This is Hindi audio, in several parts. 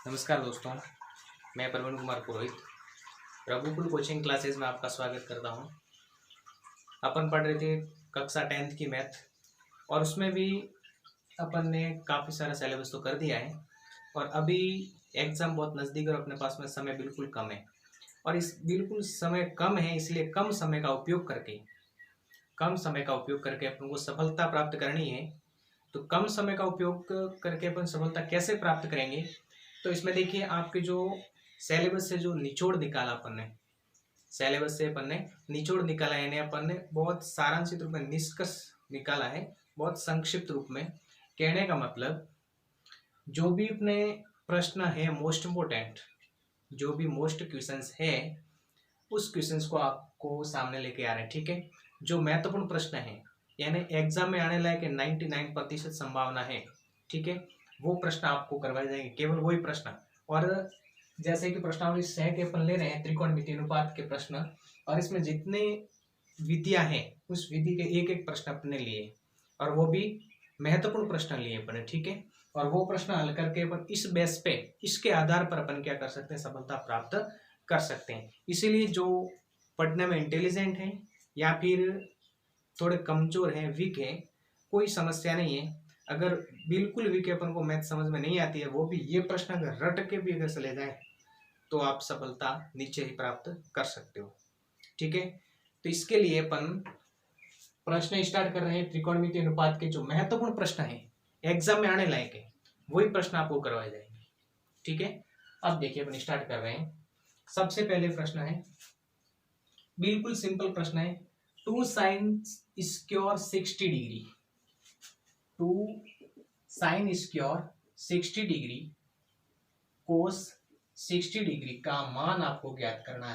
नमस्कार दोस्तों, मैं प्रवीण कुमार पुरोहित प्रभुकुल कोचिंग क्लासेस में आपका स्वागत करता हूं। अपन पढ़ रहे थे कक्षा 10th की मैथ और उसमें भी अपन ने काफ़ी सारा सिलेबस तो कर दिया है और अभी एग्ज़ाम बहुत नज़दीक और अपने पास में समय बिल्कुल कम है और इस बिल्कुल समय कम है, इसलिए कम समय का उपयोग करके अपन को सफलता प्राप्त करनी है। तो कम समय का उपयोग करके अपन सफलता कैसे प्राप्त करेंगे, तो इसमें देखिए आपके जो सिलेबस से जो निचोड़ निकाला यानी अपन ने बहुत सारांशित रूप में निष्कर्ष निकाला है, बहुत संक्षिप्त रूप में। कहने का मतलब जो भी अपने प्रश्न है मोस्ट इम्पोर्टेंट, जो भी मोस्ट क्वेश्चंस है उस क्वेश्चंस को आपको सामने लेके आ रहे हैं। ठीक है, जो महत्वपूर्ण प्रश्न है यानी एग्जाम में आने लायक 99% संभावना है, ठीक है, वो प्रश्न आपको करवाए जाएंगे, केवल वही प्रश्न। और जैसे कि प्रश्नावली 6 के अपन ले रहे हैं त्रिकोणमिति अनुपात के प्रश्न, और इसमें जितने विधियां हैं उस विधि के एक एक प्रश्न अपने लिए और वो भी महत्वपूर्ण प्रश्न लिए अपने। ठीक है, और वो प्रश्न हल करके अपन इस बेस पे, इसके आधार पर अपन क्या कर सकते हैं, सफलता प्राप्त कर सकते हैं। इसीलिए जो पढ़ने में इंटेलिजेंट है या फिर थोड़े कमजोर हैं, वीक है, कोई समस्या नहीं है। अगर बिल्कुल वीक अपन को मैथ समझ में नहीं आती है, वो भी ये प्रश्न अगर रट के भी अगर चले जाए तो आप सफलता नीचे ही प्राप्त कर सकते हो। ठीक है, तो इसके लिए अपन प्रश्न स्टार्ट कर रहे हैं। त्रिकोणमिति अनुपात के जो महत्वपूर्ण प्रश्न है एग्जाम में आने लायक है वही प्रश्न आपको करवाए जाएंगे। ठीक है, अब देखिए अपन स्टार्ट कर रहे हैं। सबसे पहले प्रश्न है, बिल्कुल सिंपल प्रश्न है, 2 sin square 60 degree, 2 sin square 60 degree कोस 60 डिग्री का मान आपको ज्ञात करना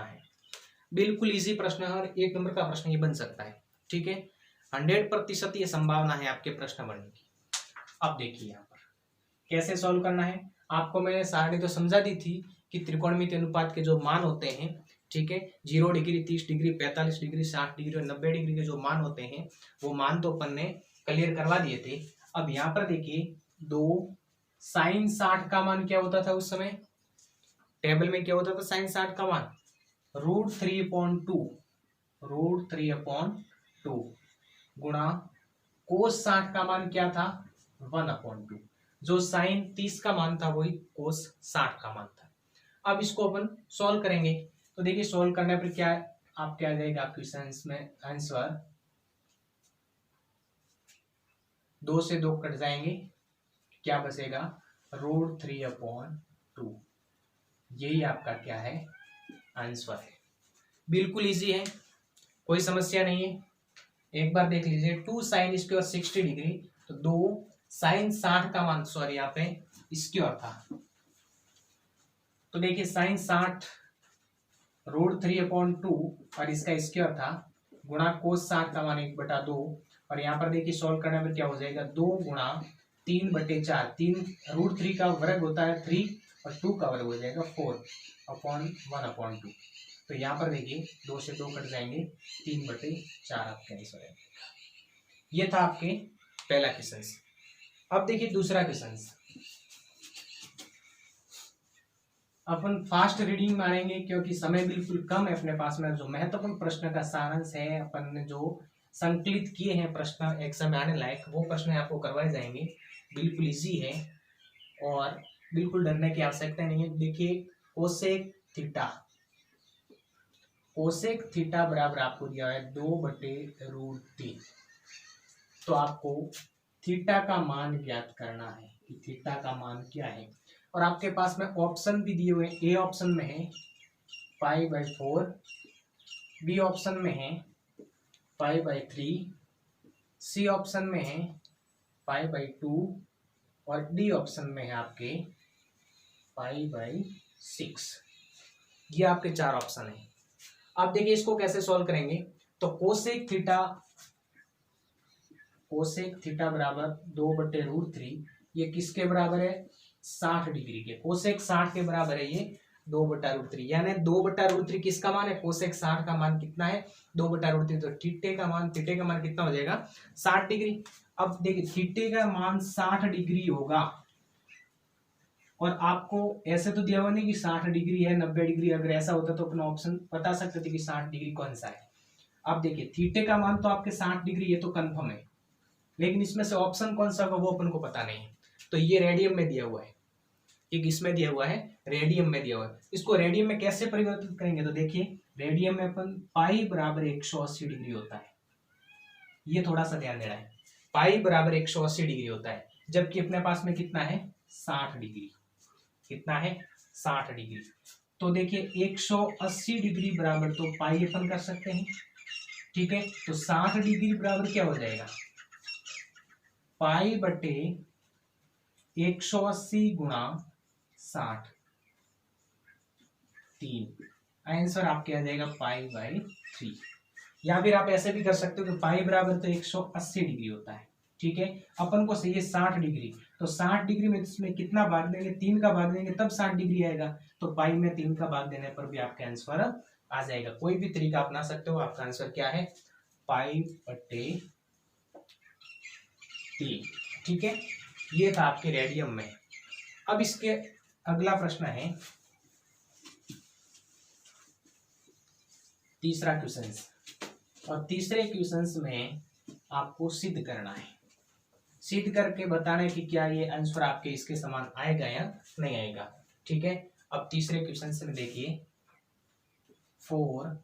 है, बिल्कुल इजी प्रश्न है और 1 नंबर का प्रश्न ये बन सकता है। ठीक है, 100% ये संभावना है आपके प्रश्न बनने की। अब देखिए यहाँ पर कैसे सॉल्व करना है। आपको मैंने सारणी तो समझा दी थी कि त्रिकोणमिति अनुपात के जो मान होते हैं, ठीक है, 0 डिग्री, 30 डिग्री, 45 डिग्री, 60 डिग्री और 90 डिग्री के जो मान होते हैं वो मान तो अपन ने क्लियर करवा दिए थे। अब यहाँ पर देखिए 2 sin 60 का मान क्या होता था उस समय, टेबल में क्या होता था sin 60 का मान, √3/2 गुणा cos 60 का मान क्या था 1/2, जो sin 30 का मान था वही cos 60 का मान था। अब इसको अपन सॉल्व करेंगे। तो देखिए सॉल्व करने पर क्या आपके आ जाएगा क्वेश्चन में आंसर, 2 से 2 कट जाएंगे, क्या बचेगा √3/2। यही आपका क्या है आंसर है। बिल्कुल इजी है, कोई समस्या नहीं है। एक बार देख लीजिए, 2 sin स्क्वायर 60 डिग्री, तो 2 sin 60 का मान, सॉरी यहाँ पे स्क्वायर था, तो देखिए sin 60 √3/2 और इसका स्क्वायर था, गुणा cos 60 का मान 1/2, और यहाँ पर देखिए सॉल्व करने पर क्या हो जाएगा 2 गुणा 3/4, 3 √3 का वर्ग होता है 3 और 2 का वर्ग हो जाएगा 4/1/2। तो यहाँ पर देखिए 2 से 2 कट जाएंगे, 3/4 आपके आंसर है। ये था आपके पहला क्वेश्चन। अब देखिए दूसरा क्वेश्चन, अपन फास्ट रीडिंग मारेंगे क्योंकि समय बिल्कुल कम है अपने पास में। जो महत्वपूर्ण प्रश्न का सारांश है, अपन ने जो संकलित किए हैं प्रश्न एग्जाम में आने लायक, वो प्रश्न आपको करवाए जाएंगे। बिल्कुल इजी है और बिल्कुल डरने की आवश्यकता नहीं है। देखिए कोसेक थीटा बराबर आपको दिया है 2/√3, तो आपको थीटा का मान ज्ञात करना है कि थीटा का मान क्या है। और आपके पास में ऑप्शन भी दिए हुए हैं। ए ऑप्शन में है π/4, बी ऑप्शन में है π/3, सी ऑप्शन में है π/2 और डी ऑप्शन में है आपके π/6। ये आपके 4 ऑप्शन है। अब देखिए इसको कैसे सॉल्व करेंगे। तो कोसेक थीटा बराबर 2/√3, ये किसके बराबर है 60 डिग्री के, कोसेक 60 के बराबर है ये, 2/√3, यानी 2/√3 किसका मान है, कोसेक 60 का मान कितना है 2/√3, तो थीटे का मान कितना हो जाएगा 60 डिग्री। अब देखिए थीटे का मान 60 डिग्री होगा, और आपको ऐसे तो दिया हुआ नहीं कि 60 डिग्री है 90 डिग्री, अगर ऐसा होता तो अपना ऑप्शन बता सकते थे कि 60 डिग्री कौन सा है। अब देखिए थीटे का मान तो आपके 60 डिग्री, ये तो कंफर्म है, लेकिन इसमें से ऑप्शन कौन सा होगा वो अपन को पता नहीं है। तो ये रेडियम में दिया हुआ है, एक इसमें दिया हुआ है, रेडियम में दिया हुआ है। इसको रेडियम में कैसे परिवर्तित करेंगे, तो देखिए रेडियम में अपन पाई बराबर 180 डिग्री होता है, ये थोड़ा सा ध्यान देना है, पाई बराबर 180 डिग्री होता है, जबकि अपने पास में कितना है 60 डिग्री, कितना है 60 डिग्री। तो देखिए 180 डिग्री बराबर तो पाई अपन कर सकते हैं, ठीक है, तो 60 डिग्री बराबर क्या हो जाएगा, पाई बटे 180 गुणा 60, 3, आंसर आपके आ जाएगा पाई/3। या फिर आप ऐसे भी कर सकते हो कि पाई बराबर तो 180 डिग्री होता है, ठीक है, अपन को चाहिए 60 डिग्री, तो 60 डिग्री में इसमें कितना भाग देंगे, 3 का भाग देंगे तब 60 डिग्री आएगा, तो पाई में 3 का भाग देने पर भी आपका आंसर आ जाएगा। कोई भी तरीका अपना सकते हो, आपका आंसर क्या है पाई/3, ठीक है, ये था आपके रेडियम में। अब इसके अगला प्रश्न है तीसरा क्वेश्चन, और तीसरे क्वेश्चन में आपको सिद्ध करना है, सिद्ध करके बताना है कि क्या ये आंसर आपके इसके समान आएगा या नहीं आएगा, ठीक है। अब तीसरे क्वेश्चन में देखिए 4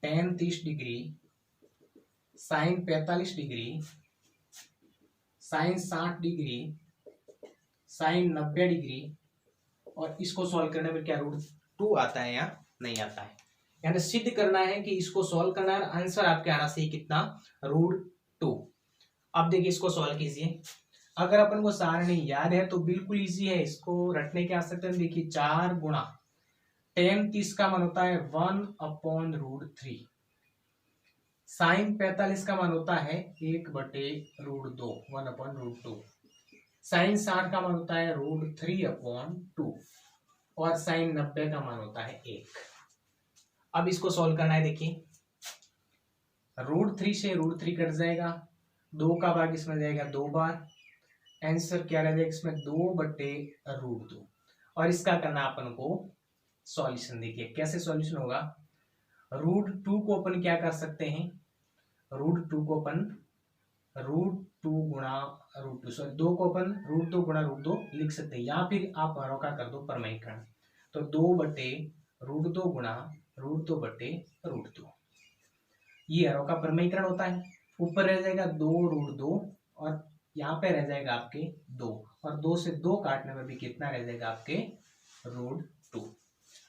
tan 30 degree sin 45 degree sin 60 degree sin 90 degree, और इसको सॉल्व करने पर क्या √2 आता है या नहीं आता है, यानी सिद्ध करना है कि इसको सॉल्व करना है, आंसर आपके आना चाहिए कितना √2। अब देखिए इसको सॉल्व कीजिए, अगर अपन को सारणी याद है तो बिल्कुल इजी है, इसको रटने की आवश्यकता नहीं। देखिए 4 गुणा tan 30 का मान होता है 1/√3, sin 45 का मान होता है 1/√2, 1/√2, sin 60 का मान होता है √3/2, और sin 90 का मान होता है 1। अब इसको सॉल्व करना है, देखिए √3 से √3 कट जाएगा, 2 का भाग इसमें जाएगा 2 बार, आंसर क्या रह जाएगा इसमें 2/√2, और इसका करना अपन को सॉल्यूशन। देखिए कैसे सॉल्यूशन होगा, √2 को अपन क्या कर सकते हैं, √2 को अपन √2 गुणा √2, सॉरी 2 को अपन √2 गुणा √2 लिख सकते हैं, या फिर आप हरों का कर दो परमीकरण, तो 2/√2 गुणा √2/√2, ये हरों का परमीकरण होता है। ऊपर रह जाएगा 2√2, और यहाँ पे रह जाएगा आपके 2, और 2 से 2 काटने में भी कितना रह जाएगा आपके √2।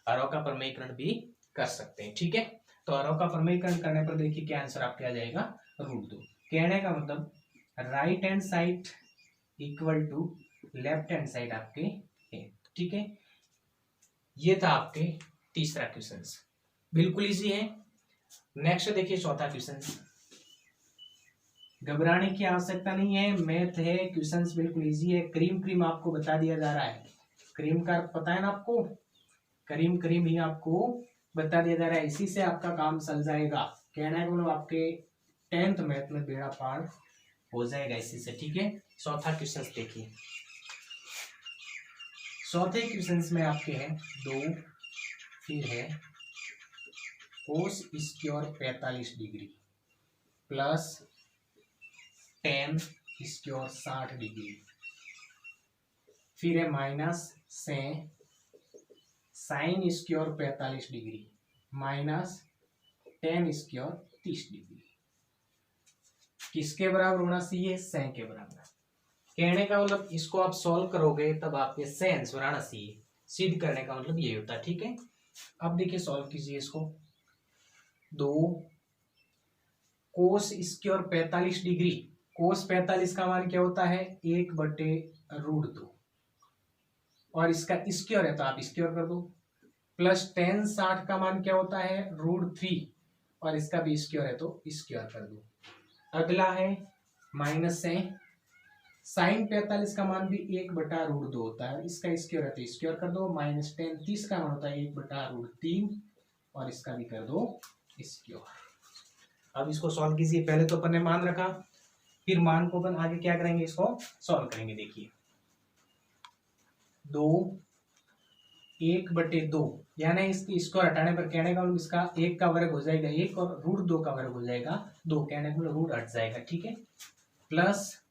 हरों का परमीकरण भी कर सकते हैं, ठीक है। तो हरों का परमीकरण करने पर देखिए क्या आंसर आपके आ जाएगा √2। कहने का मतलब right hand side equal to left hand side आपके है, ठीक है। ये था आपके तीसरा क्वेश्चन, बिल्कुल इजी है। नेक्स्ट देखिए चौथा क्वेश्चन, घबराने की आवश्यकता नहीं है, मैथ है, क्वेश्चंस बिल्कुल इजी है। क्रीम आपको बता दिया जा रहा है, क्रीम का पता है ना आपको, क्रीम ही आपको बता दिया जा रहा है, इसी से आपका काम चल जाएगा। कहना है मतलब आपके 10th मैथ में बेड़ा पार हो जाएगा इसी से, ठीक है। चौथा क्वेश्चन देखिए, चौथे क्वेश्चन में आपके हैं 2, फिर है cos square 45 degree plus tan square 60 degree, फिर है माइनस से sine square 45 degree minus tan square 30 degree, किसके बराबर होना चाहिए, से के बराबर। कहने का मतलब इसको आप सॉल्व करोगे तब आपके से आंसर आना चाहिए, सिद्ध करने का मतलब ये होता है, ठीक है। अब देखिए सॉल्व कीजिए इसको, 2 कोस स्क्वायर 45 डिग्री, कोस 45 का मान क्या होता है 1/√2, और इसका स्क्वायर है तो आप स्क्वायर कर दो, प्लस tan 60 का मान क्या होता है √3, और इसका भी स्क्वायर है तो स्क्वायर कर दो। अगला है माइनस से साइन 45 का मान भी 1/√2 होता है, इसका स्क्वायर है तो स्क्वायर कर दो, माइनस टेन 30 का मान होता है 1/√3 और इसका भी कर दो स्क्वायर। अब इसको सॉल्व कीजिए, पहले तो अपन ने मान रखा, फिर मान को अपन आगे क्या करेंगे, इसको सॉल्व करेंगे। देखिए 2 1/2 यानी इसकी स्क्वायर हटाने पर कहने का मतलब इसका 1 का वर्ग हो जाएगा 1 और √2 का वर्ग हो जाएगा 2, कहने का मतलब रूट हट जाएगा, ठीक है। प्लस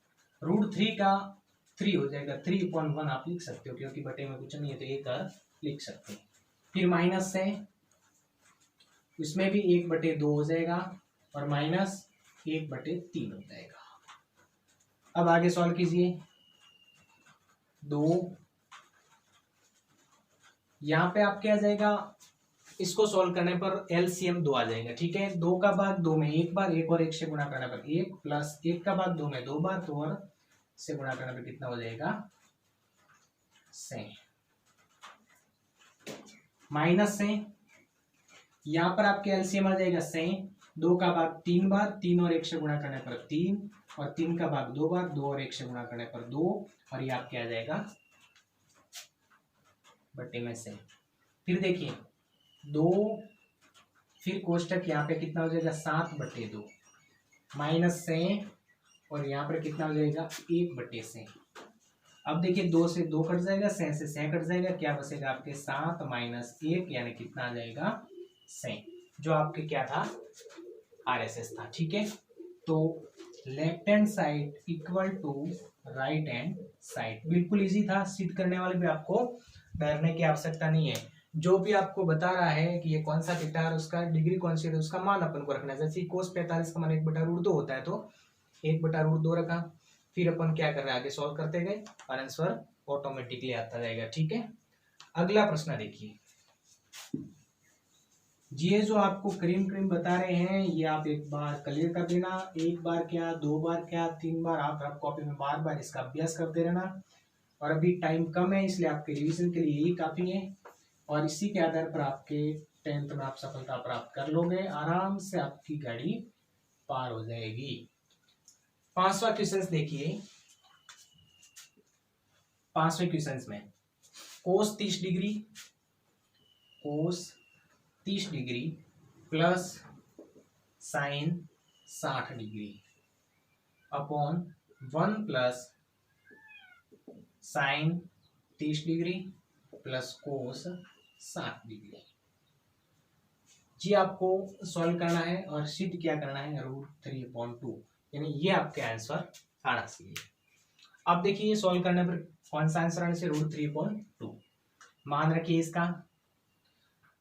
√3 का 3 हो जाएगा, 3/1 आप लिख सकते हो क्योंकि बटे में कुछ नहीं है तो 1 लिख सकते हैं। फिर माइनस से इसमें भी 1/2 हो जाएगा और माइनस 1/3 हो जाएगा। अब आगे सॉल्व कीजिए, 2 यहाँ पे आप क्या आ जाएगा, इसको सॉल्व करने पर एलसीएम 2 आ जाएगा, ठीक है। 2 का भाग 2 में 1 बार, 1 और 1 से गुणा करने पर 1 प्लस 1 का भाग 2 में 2 बार, 2 और से गुणा करने पर कितना हो जाएगा 6। माइनस से यहाँ पर आपके एलसीएम आ जाएगा 6, 2 का भाग 3 बार, 3 और 1 से गुणा करने पर 3 और 3 का भाग 2 बार, 2 और 1 से गुणा करने पर 2 और ये आपके आ जाएगा बटे में से। फिर देखिए 2 फिर कोष्टक यहाँ पे कितना हो जाएगा 7/2 माइनस से और यहाँ पर कितना हो जाएगा 1/6। अब देखिए 2 से 2 कट जाएगा, से 6 कट जाएगा, क्या बचेगा आपके 7 माइनस 1 यानी कितना आ जाएगा 6, जो आपके क्या था RSS था, ठीक है। तो left hand side equal to right hand side, बिल्कुल इजी था, सिद्ध करने वाले भी आपको डरने की आवश्यकता नहीं है। जो भी आपको बता रहा है कि ये कौन सा थीटा है, उसका डिग्री कौन सी है, उसका मान अपन को रखना है। जैसे कोस 45 का मान 1/√2 होता है तो 1/√2 रखा, फिर अपन क्या कर रहे हैं आगे सॉल्व करते गए और आंसर ऑटोमेटिकली आता जाएगा, ठीक है। अगला प्रश्न देखिए, ये जो आपको क्रीम बता रहे हैं ये आप एक बार क्लियर कर देना, एक बार क्या 2 बार क्या 3 बार, आप कॉपी में बार बार इसका अभ्यास करते रहना। और अभी टाइम कम है इसलिए आपके रिवीजन के लिए यही काफ़ी है और इसी के आधार पर आपके 10th में आप सफलता प्राप्त कर लोगे, आराम से आपकी गाड़ी पार हो जाएगी। 5वां क्वेश्चन देखिए, 5वें क्वेश्चन में cos 30 degree plus sine 60 degree upon 1 plus sine 30 degree plus cos 60 degree, जी आपको सॉल्व करना है और सिद्ध क्या करना है √3/2, यानी ये आपके आंसर आना चाहिए। अब देखिए ये सॉल्व करने पर कौन सा आंसर आने से √3/2 मान रखिए, इसका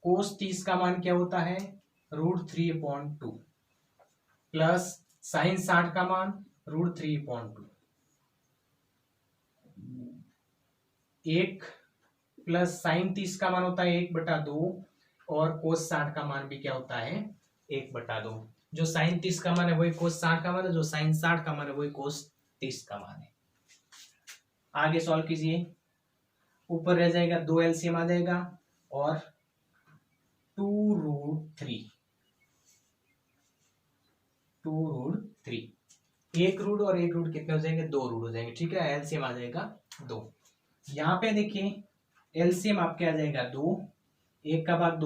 कोस 30 का मान क्या होता है √3/2 प्लस साइन 60 का मान √3/2, 1 प्लस साइन 30 का मान होता है 1/2 और कोस 60 का मान भी क्या होता है 1/2। जो साइन 30 का मान है वही कोस 60 का मान है, जो साइन 60 का मान है वही कोस 30 का मान है। आगे सॉल्व कीजिए, ऊपर रह जाएगा 2 एलसीएम आ जाएगा और 2√3 एक रूट और एक रूट कितने हो जाएंगे 2 रूट हो जाएंगे, ठीक है। एलसीएम आ जाएगा 2। यहाँ पे देखिए एलसीएम आपके आ जाएगा 2, 1 का भाग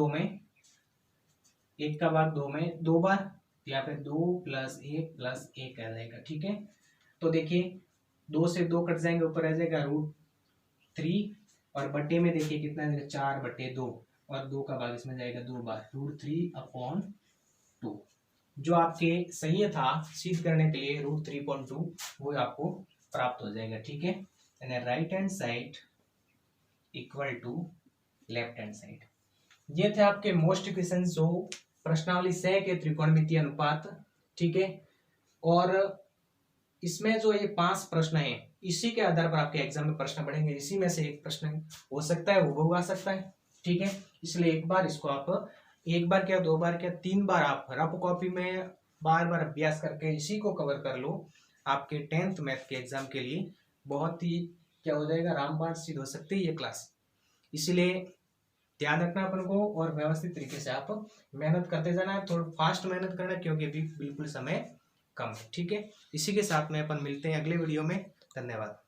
2 में 2 बार, यहाँ पे 2 + 1 + 1 आ जाएगा, ठीक है। तो देखिए 2 से 2 कट जाएंगे, ऊपर आ जाएगा √3 और बटे में देखिए कितना है 4/2 और 2 का भाग इसमें जाएगा 2 बार, √3/2 जो आपके सही था सिद्ध करने के लिए √3/2 वो आपको प्राप्त हो जाएगा, ठीक है। यानी right hand side equal to left hand side. ये थे आपके मोस्ट क्वेश्चन जो प्रश्नावली 6 के त्रिकोणमितीय अनुपात, ठीक है। और इसमें जो ये 5 प्रश्न है इसी के आधार पर आपके एग्जाम में प्रश्न बढ़ेंगे, इसी में से एक प्रश्न हो सकता है वो आ सकता है, ठीक है। इसलिए एक बार इसको आप 1 बार क्या 2 बार क्या 3 बार आप रफ कॉपी में बार बार अभ्यास करके इसी को कवर कर लो, आपके 10th मैथ के एग्जाम के लिए बहुत ही क्या हो जाएगा रामबाण सिद्ध हो सकती है ये क्लास। इसीलिए ध्यान रखना अपन को और व्यवस्थित तरीके से आप मेहनत करते जाना है, थोड़ा फास्ट मेहनत करना है क्योंकि अभी बिल्कुल समय कम है, ठीक है। इसी के साथ में अपन मिलते हैं अगले वीडियो में। धन्यवाद।